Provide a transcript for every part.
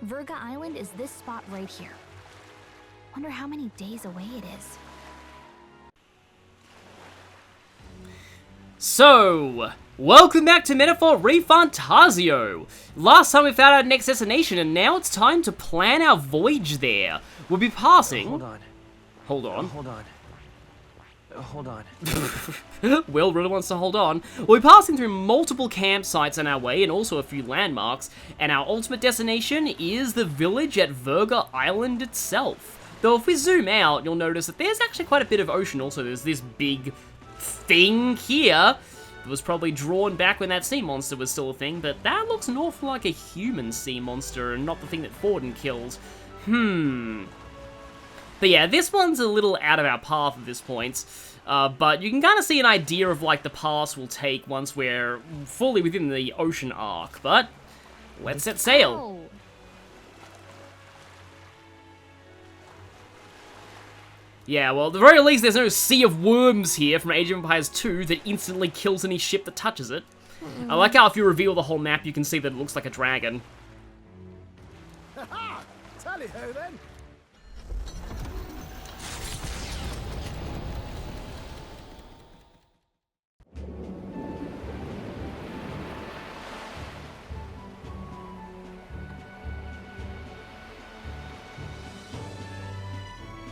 Virga Island is this spot right here. Wonder how many days away it is. So, welcome back to Metaphor ReFantazio. Last time we found our next destination, and now it's time to plan our voyage there. We'll be passing... Hold on. Hold on. Hold on. Will really wants to hold on. We'll be passing through multiple campsites on our way, and also a few landmarks, and our ultimate destination is the village at Virga Island itself. Though if we zoom out, you'll notice that there's actually quite a bit of ocean. Also, there's this big thing here that was probably drawn back when that sea monster was still a thing, but that looks an awful like a human sea monster and not the thing that Forden killed. But yeah, this one's a little out of our path at this point, but you can kind of see an idea of like the path we'll take once we're fully within the ocean arc, but let's set sail. Oh. Yeah, well, at the very least, there's no sea of worms here from Age of Empires 2 that instantly kills any ship that touches it. I like how if you reveal the whole map, you can see that it looks like a dragon. Ha-ha! Tally-ho then!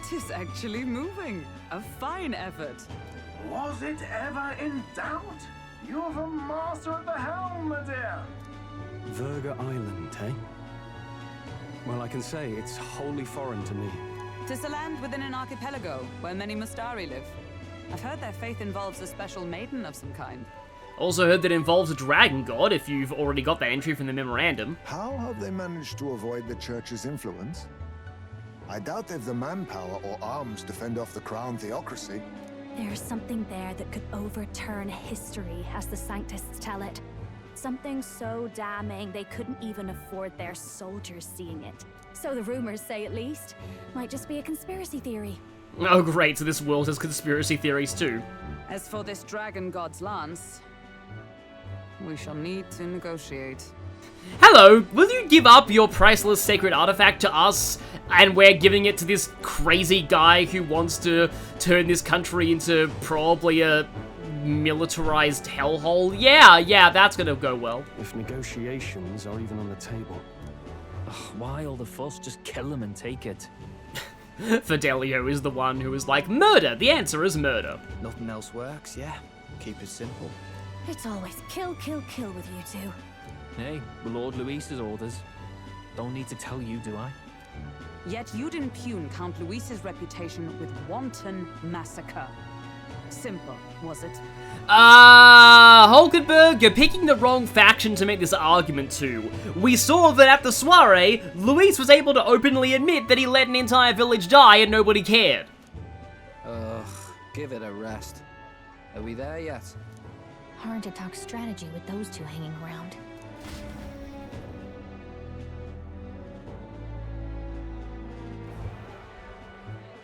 Tis actually moving. A fine effort. Was it ever in doubt? You're the master at the helm, my dear. Virga Island, eh? Well, I can say it's wholly foreign to me. Tis a land within an archipelago where many Mustari live. I've heard their faith involves a special maiden of some kind. Also heard that it involves a dragon god, if you've already got that entry from the memorandum. How have they managed to avoid the church's influence? I doubt they've the manpower or arms to fend off the crown theocracy. There's something there that could overturn history, as the Sanctists tell it. Something so damning they couldn't even afford their soldiers seeing it. So the rumors say, at least. Might just be a conspiracy theory. Oh great, so this world has conspiracy theories too. As for this dragon god's lance, we shall need to negotiate. Hello, will you give up your priceless sacred artifact to us, and we're giving it to this crazy guy who wants to turn this country into probably a militarized hellhole? Yeah, that's gonna go well. If negotiations are even on the table. Ugh, why all the fuss? Just kill him and take it. Fidelio is the one who is like, murder! The answer is murder. Nothing else works, yeah. Keep it simple. It's always kill, kill, kill with you two. Hey, Lord Luis's orders. Don't need to tell you, do I? Yet you'd impugn Count Luis's reputation with wanton massacre. Simple, was it? Hulkenberg, you're picking the wrong faction to make this argument to. We saw that at the soiree, Luis was able to openly admit that he let an entire village die and nobody cared. Ugh, give it a rest. Are we there yet? Hard to talk strategy with those two hanging around.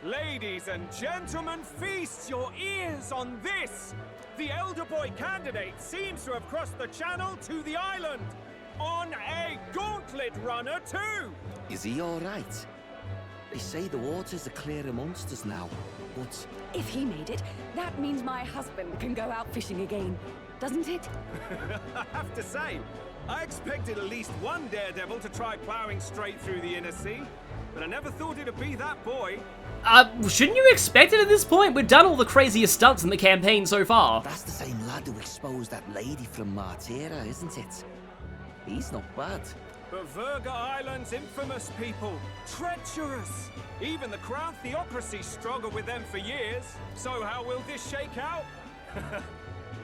Ladies and gentlemen, feast your ears on this! The elder boy candidate seems to have crossed the channel to the island on a gauntlet runner too! Is he alright? They say the waters are clear amongst us now, but... If he made it, that means my husband can go out fishing again, doesn't it? I have to say, I expected at least one daredevil to try plowing straight through the inner sea, but I never thought it'd be that boy. Shouldn't you expect it at this point? We've done all the craziest stunts in the campaign so far. That's the same lad who exposed that lady from Martira, isn't it? He's not bad. But Virga Island's infamous people, treacherous. Even the crown theocracy struggled with them for years. So how will this shake out?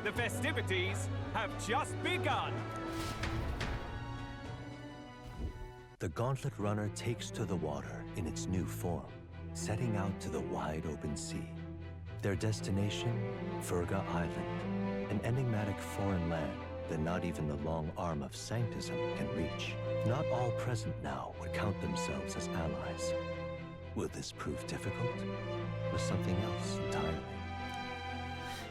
The festivities have just begun. The Gauntlet Runner takes to the water in its new form, setting out to the wide open sea. Their destination, Virga Island, an enigmatic foreign land that not even the long arm of Sanctism can reach. Not all present now would count themselves as allies. Will this prove difficult, or something else entirely?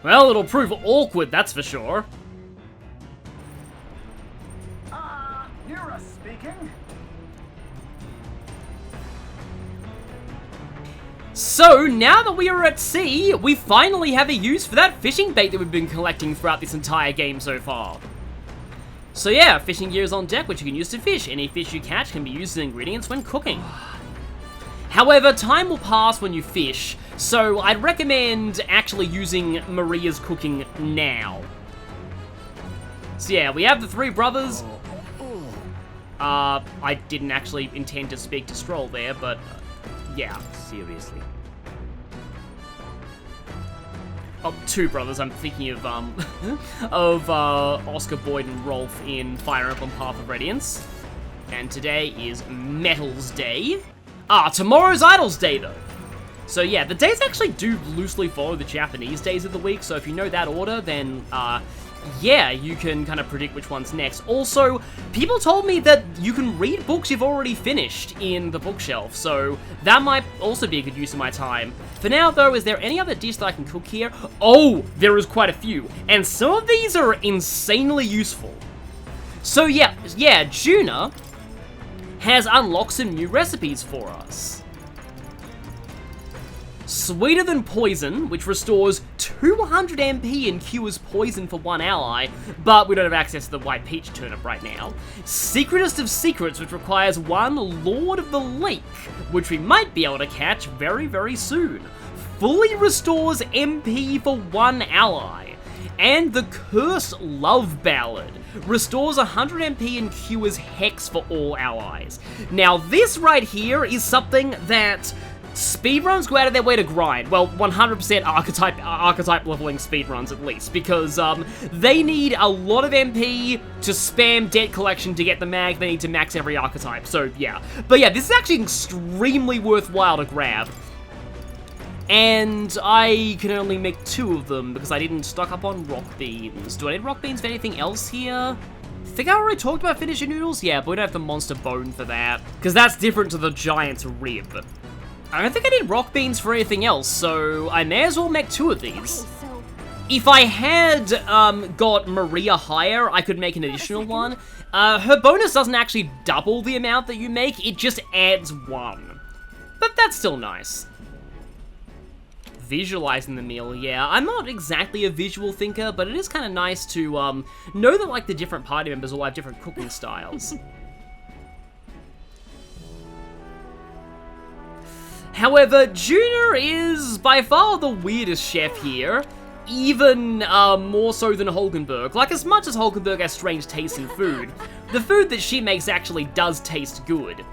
Well, it'll prove awkward, that's for sure. Nira speaking. So, now that we are at sea, we finally have a use for that fishing bait that we've been collecting throughout this entire game so far. So yeah, fishing gear is on deck, which you can use to fish. Any fish you catch can be used as ingredients when cooking. However, time will pass when you fish, so I'd recommend actually using Maria's cooking now. So yeah, we have the three brothers. I didn't actually intend to speak to Stroll there, but yeah. Seriously. Oh, two brothers. I'm thinking of Oscar Boyd and Rolf in Fire Emblem Path of Radiance. And today is Metals Day. Tomorrow's Idols Day, though. So yeah, the days actually do loosely follow the Japanese days of the week, so if you know that order, then, yeah, you can kind of predict which one's next. Also, people told me that you can read books you've already finished in the bookshelf, so that might also be a good use of my time. For now, though, is there any other dish that I can cook here? Oh, there is quite a few, and some of these are insanely useful. So yeah, Juna has unlocked some new recipes for us. Sweeter Than Poison, which restores 200 MP and cures poison for one ally, but we don't have access to the White Peach turnip right now. Secretest of Secrets, which requires one Lord of the Lake, which we might be able to catch very, very soon. Fully restores MP for one ally. And the Curse Love Ballad restores 100 MP and cures Hex for all allies. Now, this right here is something that speedruns go out of their way to grind. Well, 100% archetype leveling speedruns at least, because they need a lot of MP to spam debt collection to get the mag. They need to max every archetype, so yeah. But yeah, this is actually extremely worthwhile to grab. And I can only make 2 of them because I didn't stock up on rock beans. Do I need rock beans for anything else here? I think I already talked about finisher noodles. Yeah, but we don't have the monster bone for that, because that's different to the giant's rib. I don't think I need rock beans for anything else, so I may as well make 2 of these. Okay, so If I had got Maria higher, I could make an additional one. Her bonus doesn't actually double the amount that you make, it just adds 1. But that's still nice. Visualizing the meal, yeah. I'm not exactly a visual thinker, but it is kind of nice to know that like the different party members all have different cooking styles. However, Juna is by far the weirdest chef here, even more so than Holgenberg. Like, as much as Holgenberg has strange tastes in food, the food that she makes actually does taste good.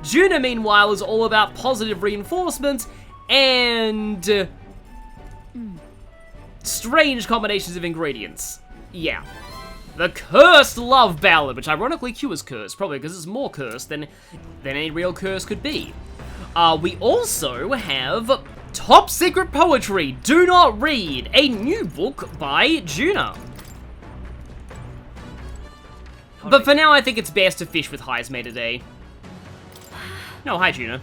Juna, meanwhile, is all about positive reinforcement and strange combinations of ingredients. Yeah. The Cursed Love Ballad, which ironically cures curse, probably because it's more cursed than any real curse could be. We also have Top Secret Poetry, Do Not Read, a new book by Juna. But for now, I think it's best to fish with Heisme today. No, hi, Juna.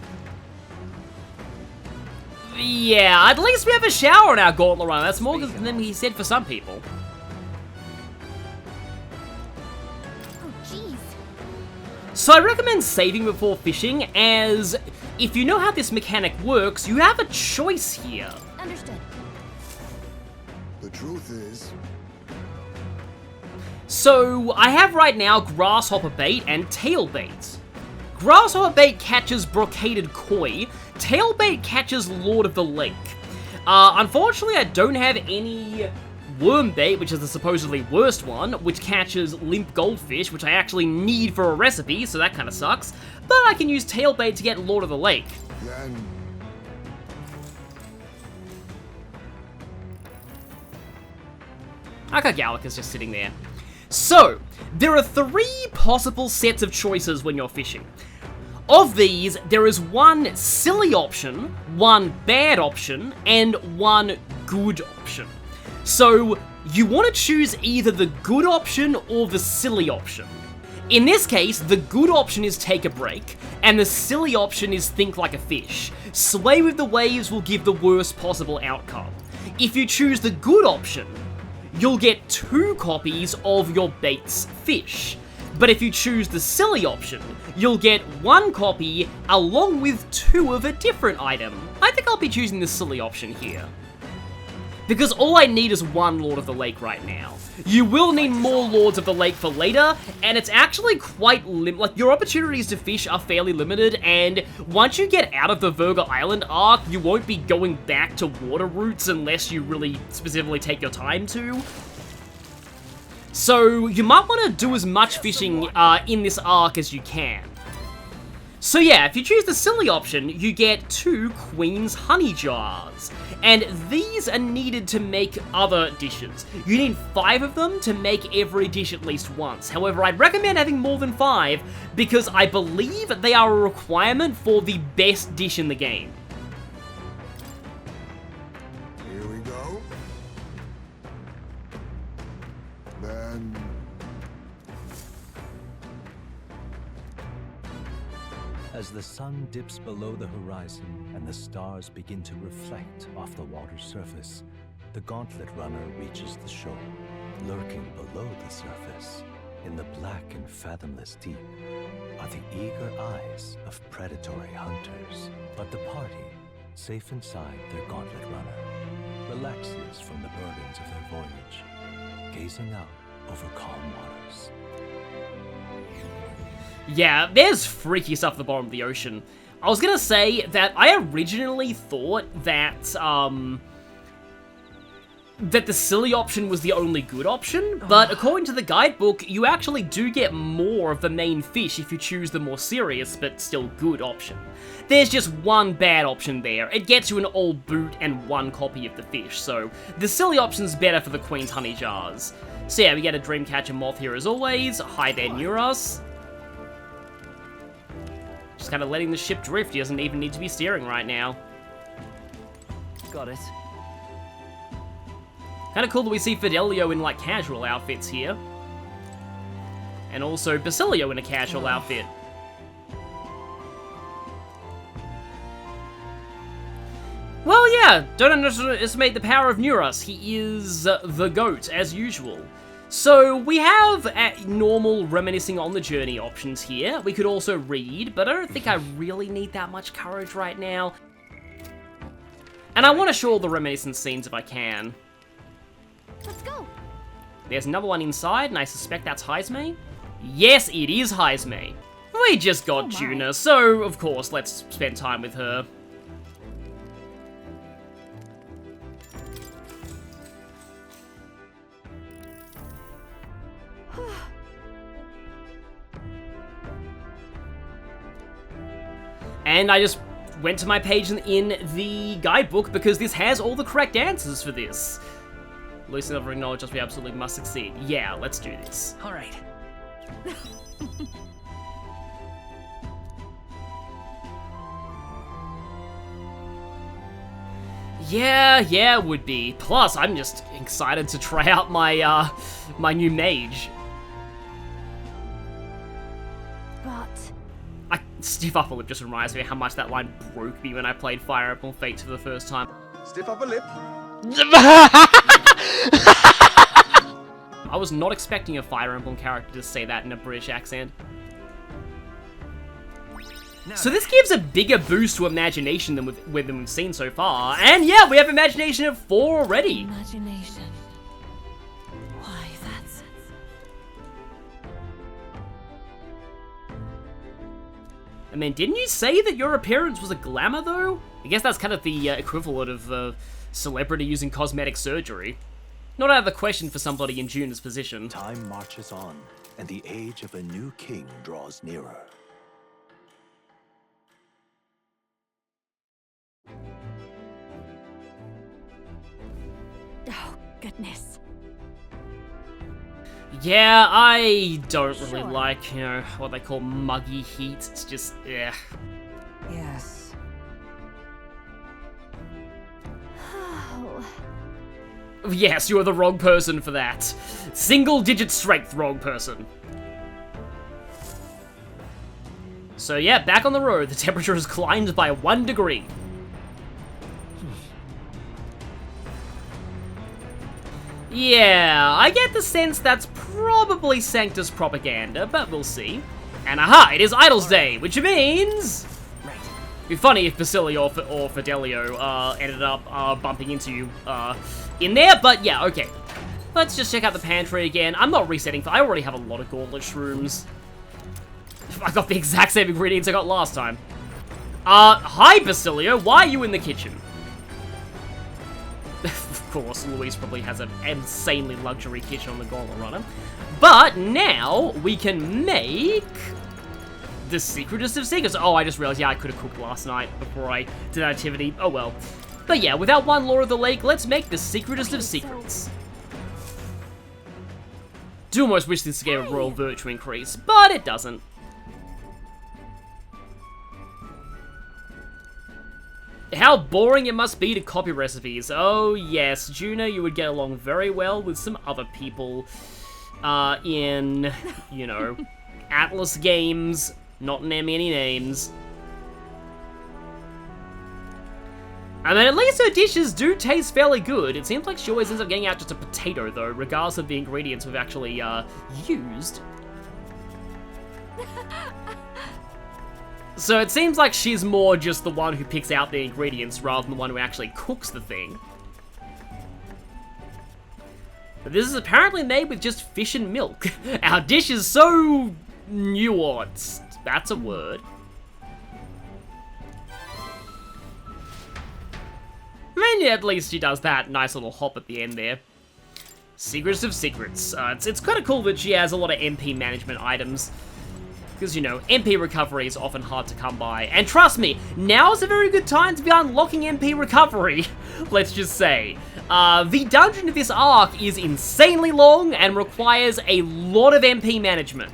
Yeah, at least we have a shower in our gauntlet run. That's more than he said for some people. oh jeez. So I recommend saving before fishing, as if you know how this mechanic works, you have a choice here. Understood. The truth is, So I have right now Grasshopper Bait and Tail Bait. Grasshopper Bait catches Brocaded Koi, Tail Bait catches Lord of the Lake. Unfortunately, I don't have any Worm Bait, which is the supposedly worst one, which catches Limp Goldfish, which I actually need for a recipe, so that kind of sucks. But I can use Tail Bait to get Lord of the Lake. then Okay, Gallica's just sitting there. So, there are 3 possible sets of choices when you're fishing. Of these, there is one silly option, one bad option, and one good option. So, you want to choose either the good option or the silly option. In this case, the good option is take a break, and the silly option is think like a fish. Sway with the waves will give the worst possible outcome. If you choose the good option, you'll get 2 copies of your bait's fish. But if you choose the silly option, you'll get 1 copy along with 2 of a different item. I think I'll be choosing the silly option here. Because all I need is 1 Lord of the Lake right now. You will need more Lords of the Lake for later, and it's actually quite like, your opportunities to fish are fairly limited, and once you get out of the Virga Island arc, you won't be going back to water routes unless you really specifically take your time to. So you might want to do as much fishing in this arc as you can. So yeah, if you choose the silly option, you get 2 Queen's Honey Jars. And these are needed to make other dishes. You need 5 of them to make every dish at least once. However, I'd recommend having more than 5, because I believe they are a requirement for the best dish in the game. Here we go. Then... As the sun dips below the horizon and the stars begin to reflect off the water's surface, the Gauntlet Runner reaches the shore. Lurking below the surface, in the black and fathomless deep, are the eager eyes of predatory hunters. But the party, safe inside their Gauntlet Runner, relaxes from the burdens of their voyage, gazing out over calm waters. Yeah, there's freaky stuff at the bottom of the ocean. I was gonna say that I originally thought that, that the silly option was the only good option, but according to the guidebook, you actually do get more of the main fish if you choose the more serious, but still good option. There's just 1 bad option there. It gets you an old boot and 1 copy of the fish, so the silly option's better for the Queen's Honey Jars. So yeah, we get a Dreamcatcher Moth here as always. Hi there, Neuros. Just kind of letting the ship drift. He doesn't even need to be steering right now. Got it. Kind of cool that we see Fidelio in, like, casual outfits here. And also Basilio in a casual outfit. Well, yeah, don't underestimate the power of Neuros. He is the GOAT, as usual. So, we have normal reminiscing on the journey options here. We could also read, but I don't think I really need that much courage right now. And I want to show all the reminiscence scenes if I can. Let's go. There's another one inside, and I suspect that's Heisme. Yes, it is Heisme. We just got Juna, so of course, let's spend time with her. And I just went to my page in the guidebook because this has all the correct answers for this. Lucy never acknowledged us, we absolutely must succeed. Yeah, let's do this. All right. Yeah, it would be. Plus, I'm just excited to try out my, my new mage. Stiff upper lip just reminds me of how much that line broke me when I played Fire Emblem Fates for the first time. Stiff upper lip. I was not expecting a Fire Emblem character to say that in a British accent. So this gives a bigger boost to imagination than we've seen so far. And yeah, we have imagination of 4 already. Imagination. Why, that's... I mean, didn't you say that your appearance was a glamour, though? I guess that's kind of the equivalent of celebrity using cosmetic surgery. Not out of the question for somebody in Juna's position. Time marches on, and the age of a new king draws nearer. Oh, goodness. Yeah, I don't really like, you know, what they call muggy heat. It's just, yeah. Yes. Oh. Yes, you are the wrong person for that. Single-digit strength wrong person. So yeah, back on the road, the temperature has climbed by 1 degree. Yeah, I get the sense that's probably Sanctus propaganda, but we'll see. And aha, it is Idol's Day, which means... It'd be funny if Basilio or Fidelio ended up bumping into you in there, but yeah, okay. Let's just check out the pantry again. I'm not resetting, I already have a lot of Gauntlet shrooms. I got the exact same ingredients I got last time. Hi Basilio, why are you in the kitchen? Of course, Luis probably has an insanely luxury kitchen on the Gauntlet Runner. But now we can make the secretest of secrets. Oh, I just realized, yeah, I could have cooked last night before I did that activity. Oh well. But yeah, without one Law of the Lake, let's make the secretest of secrets. Do almost wish this gave a royal virtue increase, but it doesn't. How boring it must be to copy recipes. Oh yes, Juno, you would get along very well with some other people in, you know, Atlas games, not naming any names. I mean, at least her dishes do taste fairly good. It seems like she always ends up getting out just a potato though, regardless of the ingredients we've actually used. So it seems like she's more just the one who picks out the ingredients rather than the one who actually cooks the thing. But this is apparently made with just fish and milk. Our dish is so nuanced. That's a word. I mean, yeah, at least she does that nice little hop at the end there. Secrets of secrets. It's kind of cool that she has a lot of MP management items. Because, you know, MP recovery is often hard to come by. And trust me, now is a very good time to be unlocking MP recovery, let's just say. The dungeon of this arc is insanely long and requires a lot of MP management.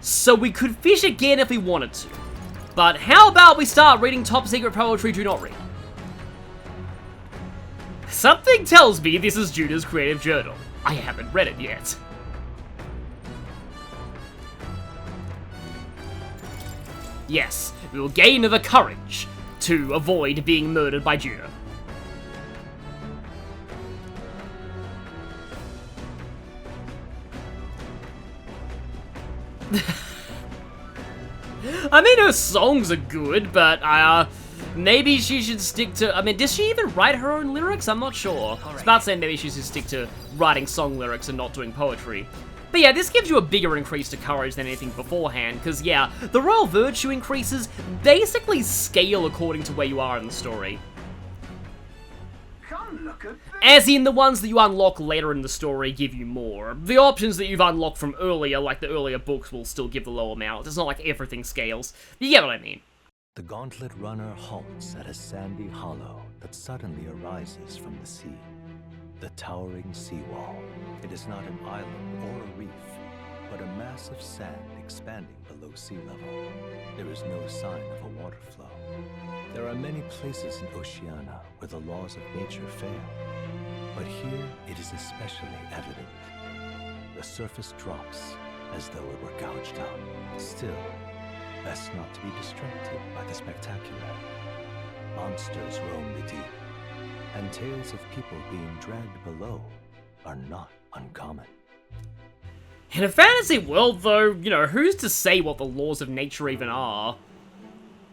So we could fish again if we wanted to. But how about we start reading top secret poetry do not read? Something tells me this is Judah's creative journal. I haven't read it yet. Yes, we will gain the courage to avoid being murdered by Judah. I mean, her songs are good, but maybe she should stick to... I mean, does she even write her own lyrics? I'm not sure. I was about to say maybe she should stick to writing song lyrics and not doing poetry. But yeah, this gives you a bigger increase to courage than anything beforehand, because yeah, the royal virtue increases basically scale according to where you are in the story. As in, the ones that you unlock later in the story give you more. The options that you've unlocked from earlier, like the earlier books, will still give the low amount. It's not like everything scales. You get what I mean. The Gauntlet Runner halts at a sandy hollow that suddenly arises from the sea. The towering seawall. It is not an island or a reef, but a mass of sand expanding below sea level. There is no sign of a water flow. There are many places in Oceania where the laws of nature fail, but here it is especially evident. The surface drops as though it were gouged out. Still, best not to be distracted by the spectacular. Monsters roam the deep, and tales of people being dragged below are not uncommon. In a fantasy world, though, you know, who's to say what the laws of nature even are?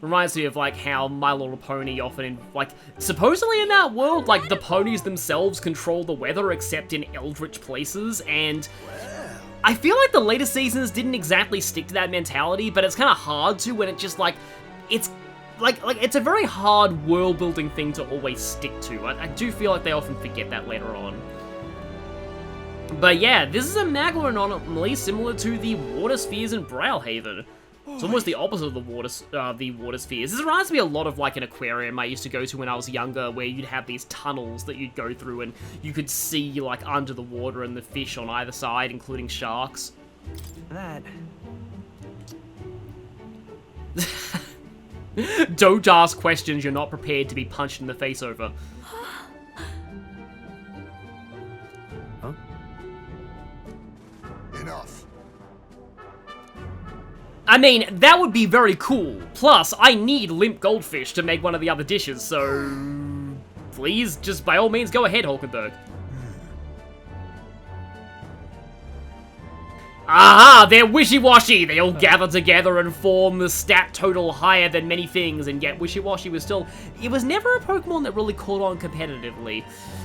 Reminds me of, like, how My Little Pony often, like, supposedly in that world, like, the ponies themselves control the weather except in eldritch places, and I feel like the later seasons didn't exactly stick to that mentality, but it's kind of hard to when it just, like, it's, like, it's a very hard world-building thing to always stick to. I do feel like they often forget that later on. But yeah, this is a Magma anomaly similar to the water spheres in Brailhaven. It's almost the opposite of the water spheres. This reminds me a lot of like an aquarium I used to go to when I was younger, where you'd have these tunnels that you'd go through and you could see like under the water and the fish on either side, including sharks. That... Don't ask questions you're not prepared to be punched in the face over. Huh? enough. I mean, that would be very cool. Plus, I need limp goldfish to make one of the other dishes, so... Please, just by all means, go ahead, Hulkenberg. Aha! They're wishy-washy! They all gather together and form the stat total higher than many things, and yet wishy-washy was still... It was never a Pokemon that really caught on competitively.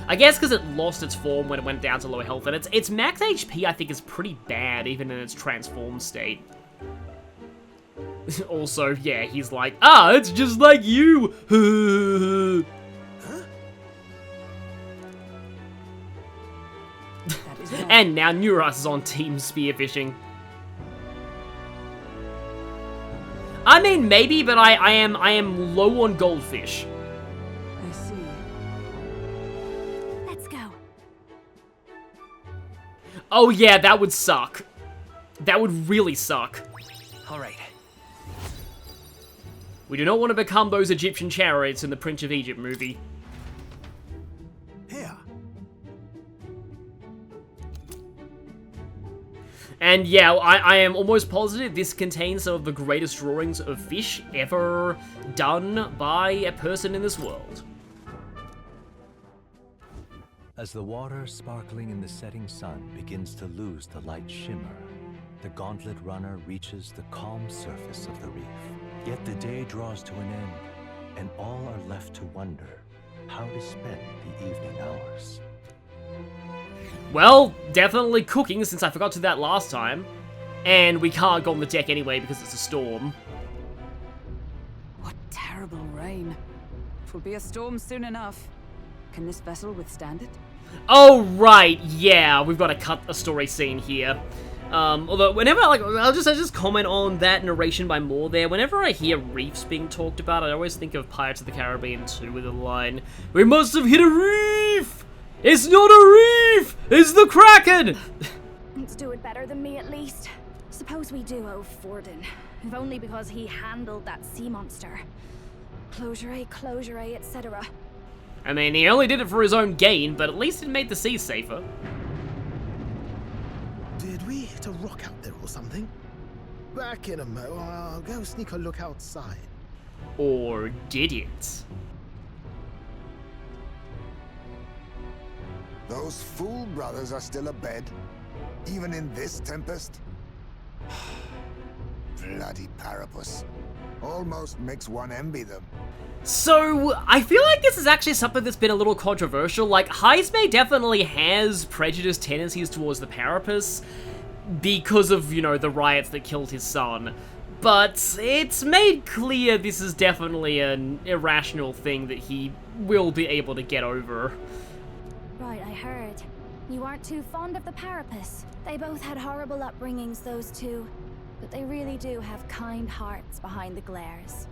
I guess because it lost its form when it went down to low health, and its max HP, I think, is pretty bad, even in its transformed state. Also, yeah, he's like, it's just like you! And now Neuros is on Team Spearfishing. I mean, maybe, but I am low on goldfish. I see. Let's go. Oh yeah, that would suck. That would really suck. Alright. We do not want to become those Egyptian chariots in the Prince of Egypt movie. Here. And yeah, I am almost positive this contains some of the greatest drawings of fish ever done by a person in this world. As the water sparkling in the setting sun begins to lose the light shimmer, the gauntlet runner reaches the calm surface of the reef. Yet the day draws to an end, and all are left to wonder how to spend the evening hours. Well, definitely cooking, since I forgot to that last time. And we can't go on the deck anyway because it's a storm. What terrible rain. It will be a storm soon enough. Can this vessel withstand it? Oh, right, yeah, we've got to cut a story scene here. Although, whenever, I'll just comment on that narration by Moore there. Whenever I hear reefs being talked about, I always think of Pirates of the Caribbean 2 with the line, "We must have hit a reef! It's not a reef! It's the Kraken!" Let's do it better than me, at least. Suppose we do owe Forden, if only because he handled that sea monster. Closure, etc. I mean, he only did it for his own gain, but at least it made the sea safer. Did we hit a rock out there or something? Back in a mo, I'll go sneak a look outside. Or did it? Those fool brothers are still abed, even in this tempest. Bloody Parapus. Almost makes one envy them. So, I feel like this is actually something that's been a little controversial. Like, Heismay definitely has prejudiced tendencies towards the Parapus because of, you know, the riots that killed his son. But it's made clear this is definitely an irrational thing that he will be able to get over. Right, I heard. You aren't too fond of the Parapus. They both had horrible upbringings, those two. But they really do have kind hearts behind the glares.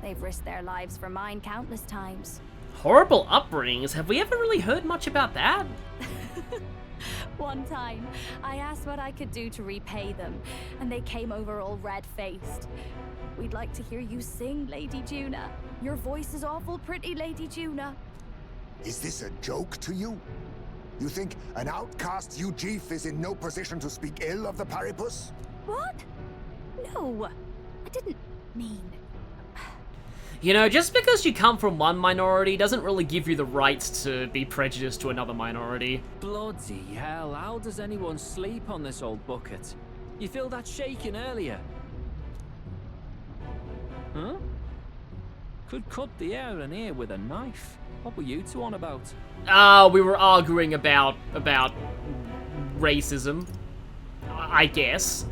They've risked their lives for mine countless times. Horrible upbringings? Have we ever really heard much about that? One time, I asked what I could do to repay them, and they came over all red-faced. We'd like to hear you sing, Lady Juna. Your voice is awful pretty, Lady Juna. Is this a joke to you? You think an outcast Ujeef is in no position to speak ill of the Parapus? What? No, I didn't mean... You know, just because you come from one minority doesn't really give you the right to be prejudiced to another minority. Bloody hell, how does anyone sleep on this old bucket? You feel that shaking earlier? Huh? Could cut the air in here with a knife. What were you two on about? We were arguing about racism, I guess.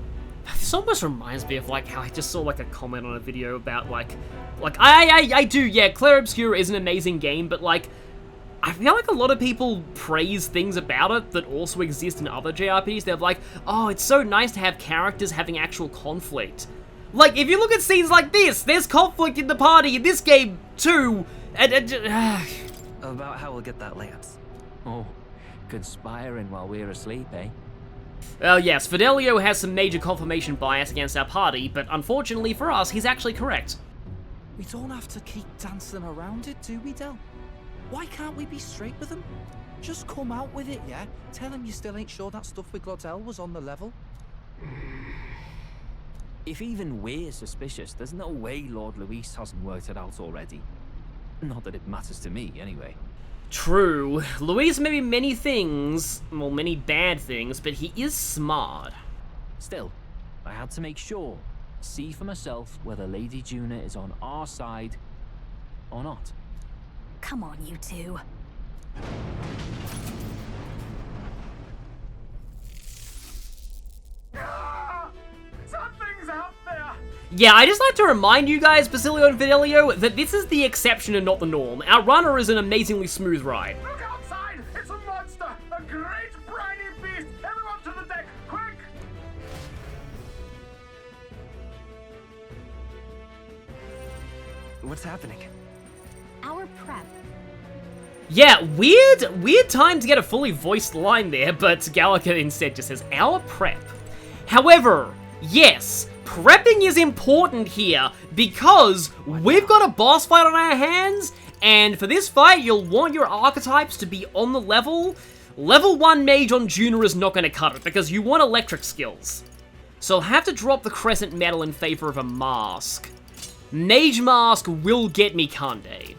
This almost reminds me of, like, how I just saw, like, a comment on a video about, like, I do, yeah, Clair Obscura is an amazing game, but, like, I feel like a lot of people praise things about it that also exist in other JRPGs. They're like, oh, it's so nice to have characters having actual conflict. Like, if you look at scenes like this, there's conflict in the party in this game, too, About how we'll get that Lance. Oh, conspiring while we're asleep, eh? Well, yes, Fidelio has some major confirmation bias against our party, but unfortunately for us, he's actually correct. We don't have to keep dancing around it, do we, Del? Why can't we be straight with him? Just come out with it, yeah? Tell him you still ain't sure that stuff with Glottel was on the level. If even we're suspicious, there's no way Lord Luis hasn't worked it out already. Not that it matters to me, anyway. True. Luis may be many things, well, many bad things, but he is smart. Still, I had to make sure, see for myself whether Lady Juna is on our side or not. Come on, you two. Something's out there! Yeah, I just like to remind you guys, Basilio and Fidelio, that this is the exception and not the norm. Our runner is an amazingly smooth ride. Look outside! It's a monster! A great briny beast! Everyone to the deck, quick! What's happening? Our prep. Yeah, weird time to get a fully voiced line there, but Gallica instead just says, our prep. However, yes, prepping is important here, because we've got a boss fight on our hands, and for this fight, you'll want your archetypes to be on the level. Level 1 mage on Juna is not going to cut it, because you want electric skills. So I'll have to drop the Crescent Medal in favor of a mask. Mage Mask will get me Kande.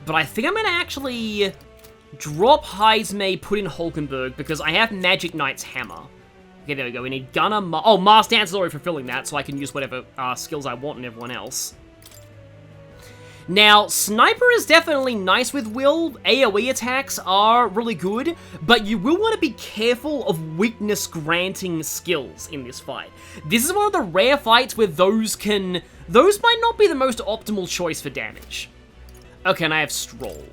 But I think I'm going to actually drop Heismay, put in Hulkenberg, because I have Magic Knight's Hammer. Okay, there we go. We need Gunner. Oh, Mask Dance is already fulfilling that, so I can use whatever skills I want and everyone else. Now, Sniper is definitely nice with Will. AoE attacks are really good, but you will want to be careful of weakness-granting skills in this fight. This is one of the rare fights where those might not be the most optimal choice for damage. Okay, and I have Stroll.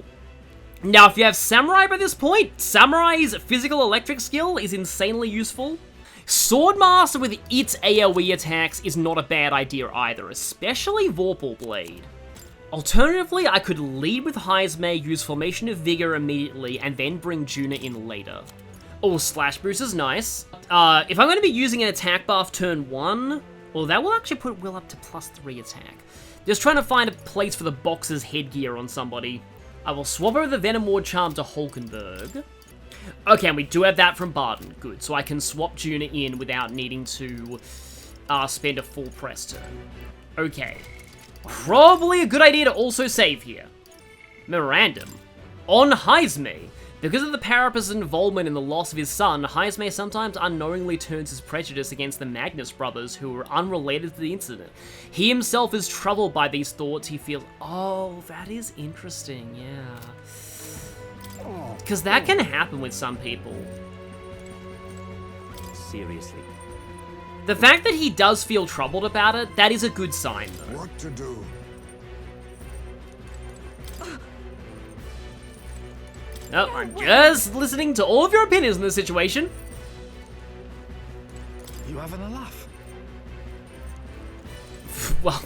Now, if you have Samurai by this point, Samurai's physical electric skill is insanely useful. Swordmaster with its AoE attacks is not a bad idea either, especially Vorpal Blade. Alternatively, I could lead with Heismay, use Formation of Vigor immediately, and then bring Juna in later. Oh, Slash Boost is nice. If I'm going to be using an attack buff turn 1, well, that will actually put Will up to +3 attack. Just trying to find a place for the boxer's headgear on somebody. I will swap over the Venom Ward Charm to Hulkenberg. Okay, and we do have that from Barton. Good, so I can swap Juna in without needing to spend a full press turn. Okay. Probably a good idea to also save here. Memorandum. On Heismay, because of the Parapus' involvement in the loss of his son, Heismay sometimes unknowingly turns his prejudice against the Magnus brothers who were unrelated to the incident. He himself is troubled by these thoughts. He feels, oh, that is interesting, yeah. Because that can happen with some people. Seriously. The fact that he does feel troubled about it, that is a good sign, though. What to do? Oh, I'm just listening to all of your opinions in this situation. You having a laugh? Well,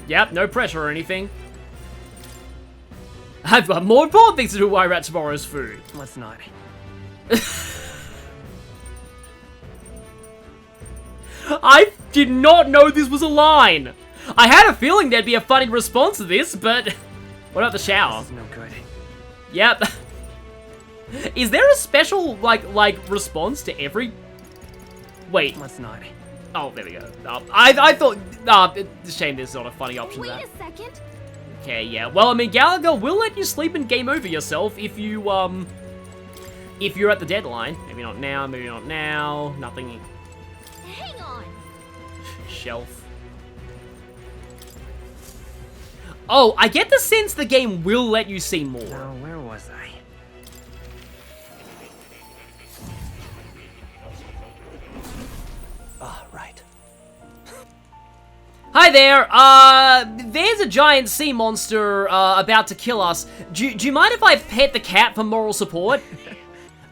yep, no pressure or anything. I've got more important things to do while we're at tomorrow's food. Let's not. I did not know this was a line. I had a feeling there'd be a funny response to this, but what about the shower? This is no good. Yep. Is there a special like response to every? Wait. Let's not. Oh, there we go. I thought. It's a shame there's not a funny option. Wait there. a second. Okay, yeah. Well, I mean, Gallagher will let you sleep and game over yourself if you if you're at the deadline. Maybe not now. Maybe not now. Nothing. Hang on. Shelf. Oh, I get the sense the game will let you see more. Now, where was I? Ah, right. Hi there, there's a giant sea monster, about to kill us. Do you mind if I pet the cat for moral support?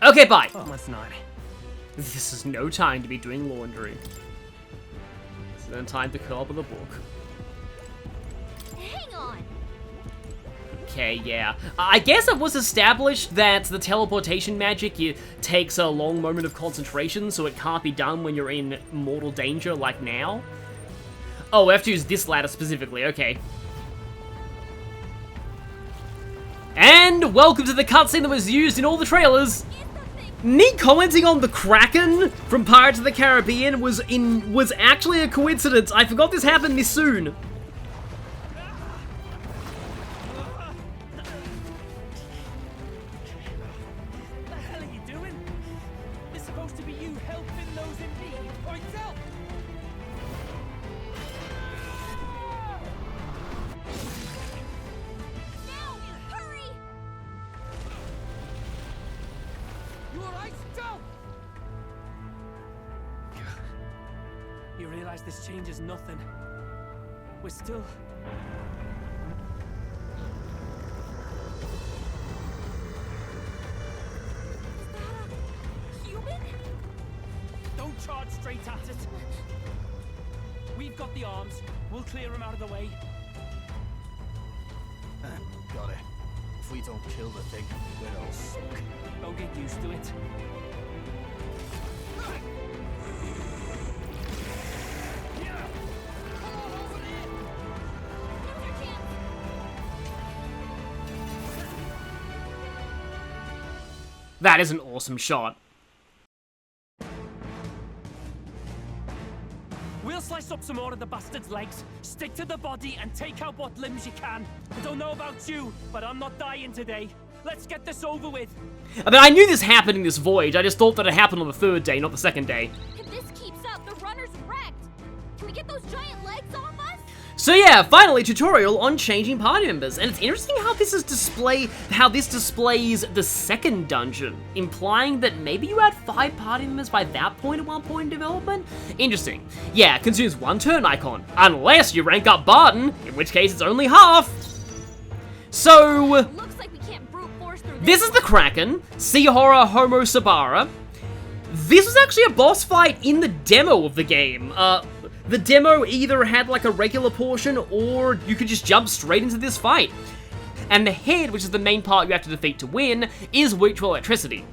Okay, bye. Oh, let's not. This is no time to be doing laundry. This is no time to curl up with a book. Hang on. Okay, yeah. I guess it was established that the teleportation magic takes a long moment of concentration, so it can't be done when you're in mortal danger like now. Oh, we have to use this ladder specifically, okay. And And welcome to the cutscene that was used in all the trailers. Me commenting on the Kraken from Pirates of the Caribbean was actually a coincidence. I forgot this happened this soon. You realize this changes nothing. We're still... Human? Don't charge straight at it. We've got the arms. We'll clear him out of the way. Got it. If we don't kill the thing, we're all sunk. Don't get used to it. That is an awesome shot. We'll slice up some more of the bastard's legs, stick to the body, and take out what limbs you can. I don't know about you, but I'm not dying today. Let's get this over with. I mean, I knew this happened in this voyage. I just thought that it happened on the 3rd day, not the 2nd day. If this keeps up, the runner's wrecked. Can we get those giant legs off us? So yeah, finally, tutorial on changing party members, and it's interesting how this displays the 2nd dungeon, implying that maybe you had 5 party members by that point at one point in development? Interesting. Yeah, consumes 1 turn icon, unless you rank up Barton, in which case it's only half. So, Looks like we can't brute force through this is the Kraken, Sea Horror Homo Sabara. This was actually a boss fight in the demo of the game. The demo either had like a regular portion or you could just jump straight into this fight. And the head, which is the main part you have to defeat to win, is weak to electricity.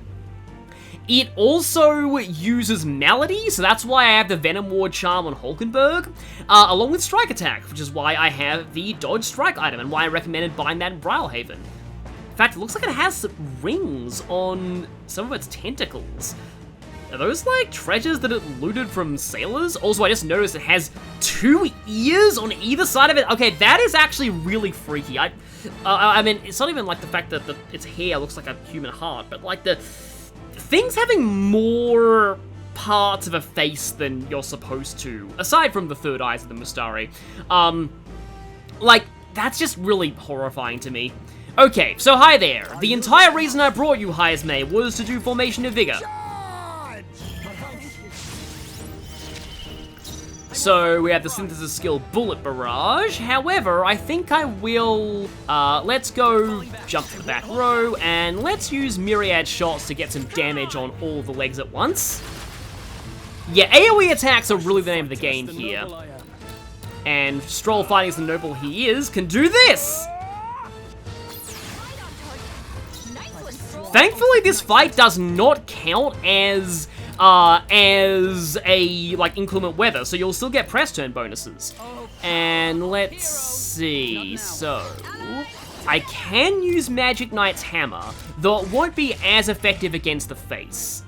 It also uses Malady, so that's why I have the Venom Ward charm on Hulkenberg, along with Strike Attack, which is why I have the Dodge Strike item and why I recommended buying that in Brylehaven. In fact, it looks like it has rings on some of its tentacles. Are those, like, treasures that it looted from sailors? Also, I just noticed it has 2 ears on either side of it. Okay, that is actually really freaky. I mean, it's not even, like, the fact that its hair looks like a human heart, but, like, the things having more parts of a face than you're supposed to, aside from the 3rd eyes of the Mustari. Like, that's just really horrifying to me. Okay, so hi there. The entire reason I brought you, Heismay, was to do Formation of Vigor. So we have the synthesis skill Bullet Barrage. However, I think I will, let's go jump to the back row and let's use Myriad Shots to get some damage on all the legs at once. Yeah, AoE attacks are really the name of the game here. And Stroll, fighting as the noble he is, can do this! Thankfully, this fight does not count as a, like, inclement weather, so you'll still get press turn bonuses. And let's see, so... I can use Magic Knight's Hammer, though it won't be as effective against the face.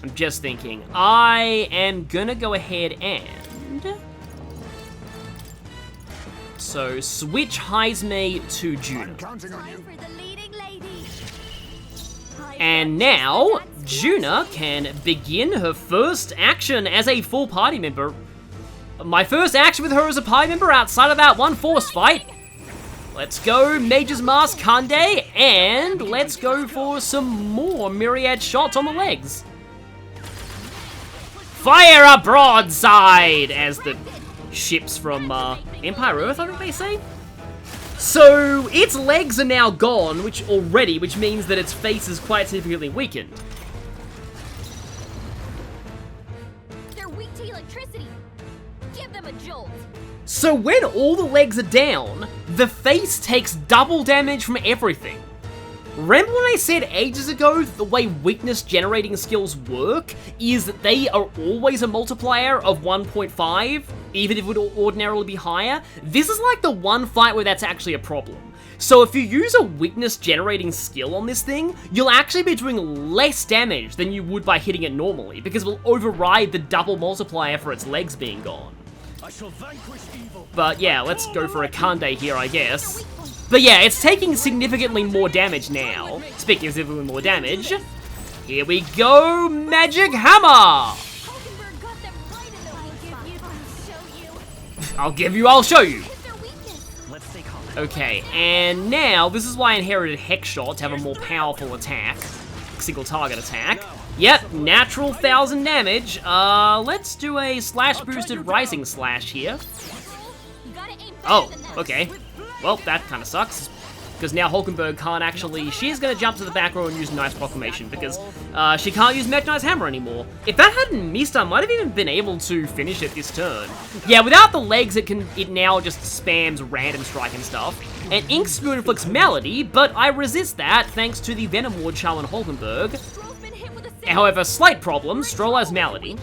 I'm just thinking, I am gonna go ahead and... So, switch Heismay to Juna. And now, Juna can begin her first action as a full party member. My first action with her as a party member outside of that one force fight. Let's go Mage's Mask Kande, and let's go for some more Myriad Shots on the legs. Fire a broadside, as the ships from Empire Earth, I think they say. So, its legs are now gone, which means that its face is quite significantly weakened. They're weak to electricity. Give them a jolt. So when all the legs are down, the face takes double damage from everything. Remember when I said ages ago that the way weakness generating skills work is that they are always a multiplier of 1.5, even if it would ordinarily be higher? This is like the one fight where that's actually a problem. So if you use a weakness generating skill on this thing, you'll actually be doing less damage than you would by hitting it normally, because it will override the double multiplier for its legs being gone. I shall vanquish evil. But yeah, let's go for a Kande here, I guess. But yeah, it's taking significantly more damage now. Speaking of significantly more damage, here we go, Magic Hammer! I'll show you. Okay, and now, this is why I inherited Hex Shot to have a more powerful attack. Single target attack. Yep, natural 1000 damage. Let's do a slash boosted rising slash here. Oh, okay. Well, that kind of sucks. Because now Hulkenberg can't actually... She's going to jump to the back row and use Nice Proclamation, because she can't use Mechanized Hammer anymore. If that hadn't missed, I might have even been able to finish it this turn. Yeah, without the legs, it now just spams random strike and stuff. And Ink Spoon inflicts Malady, but I resist that thanks to the Venom Ward Charm on Hulkenberg. However, slight problem, Stroll has Malady.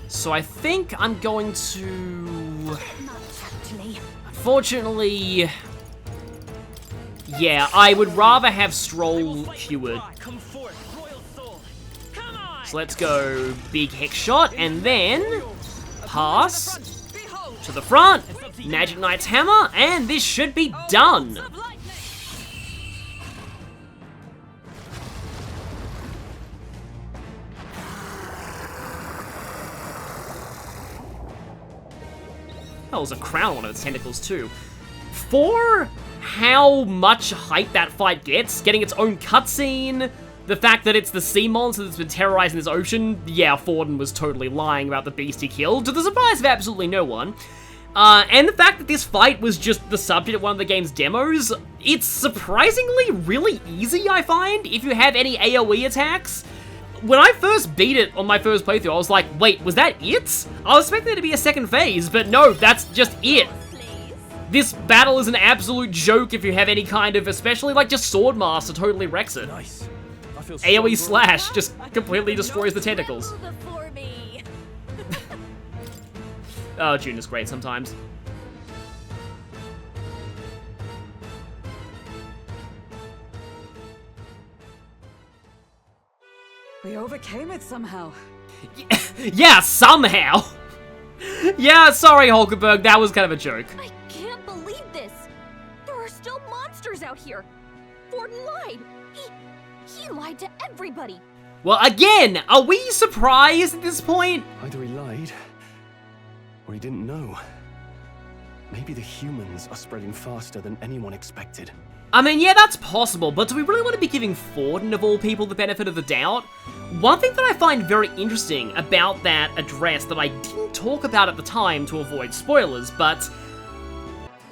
So I think I'm going to... Unfortunately, yeah, I would rather have Stroll cured. So let's go big Hex Shot, and then pass to the front, Magic Knight's Hammer, and this should be done. That was a crown on one of its tentacles too. For how much hype that fight gets, getting its own cutscene, the fact that it's the sea monster that's been terrorizing this ocean, yeah, Forden was totally lying about the beast he killed, to the surprise of absolutely no one. And the fact that this fight was just the subject of one of the game's demos, it's surprisingly really easy, I find, if you have any AoE attacks. When I first beat it on my first playthrough, I was like, wait, was that it? I was expecting there to be a second phase, but no, that's just it. This battle is an absolute joke if you have any kind of, especially like just Swordmaster totally wrecks it. Nice. AoE Slash just completely destroys the tentacles. Oh, June is great sometimes. We overcame it somehow. Yeah, somehow. Yeah, sorry, Hulkenberg, that was kind of a joke. I can't believe this. There are still monsters out here. Forden lied. He lied to everybody. Well, again, are we surprised at this point? Either he lied, or he didn't know. Maybe the humans are spreading faster than anyone expected. I mean, yeah, that's possible, but do we really want to be giving Forden, of all people, the benefit of the doubt? One thing that I find very interesting about that address that I didn't talk about at the time to avoid spoilers, but...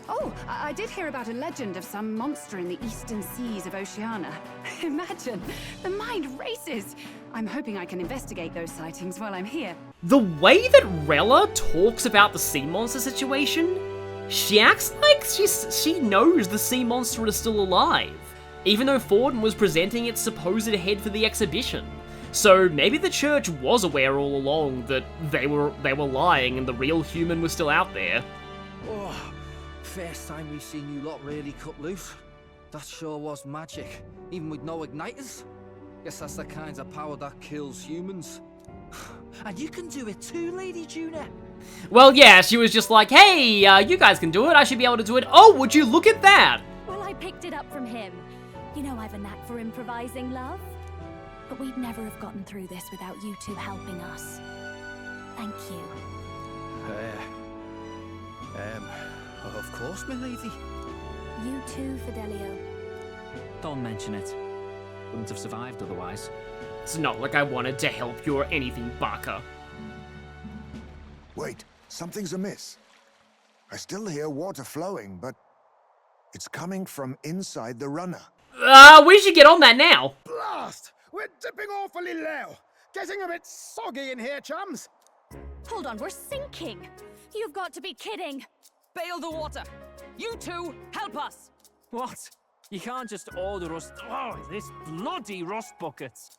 Oh, I did hear about a legend of some monster in the eastern seas of Oceania. Imagine, the mind races. I'm hoping I can investigate those sightings while I'm here. The way that Rella talks about the sea monster situation, she acts like she knows the sea monster is still alive, even though Forden was presenting its supposed head for the exhibition. So maybe the church was aware all along that they were lying and the real human was still out there. Oh, first time we've seen you lot really cut loose. That sure was magic, even with no igniters. Guess that's the kind of power that kills humans. And you can do it too, Lady Juna. Well, yeah, she was just like, hey, you guys can do it, I should be able to do it. Oh, would you look at that? Well, I picked it up from him. You know I've a knack for improvising, love. But we'd never have gotten through this without you two helping us. Thank you. Of course, my lady. You too, Fidelio. Don't mention it. Wouldn't have survived otherwise. It's not like I wanted to help you or anything, Barker. Wait, something's amiss. I still hear water flowing, but it's coming from inside the runner. We should get on that now. Blast! We're dipping awfully low. Getting a bit soggy in here, chums. Hold on, we're sinking. You've got to be kidding. Bail the water. You two, help us. What? You can't just order us... Oh, this bloody rust buckets.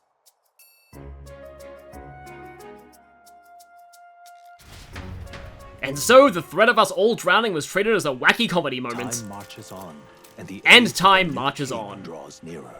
And so the threat of us all drowning was treated as a wacky comedy moment. Time marches on, and the And age of time the marches king on. draws nearer.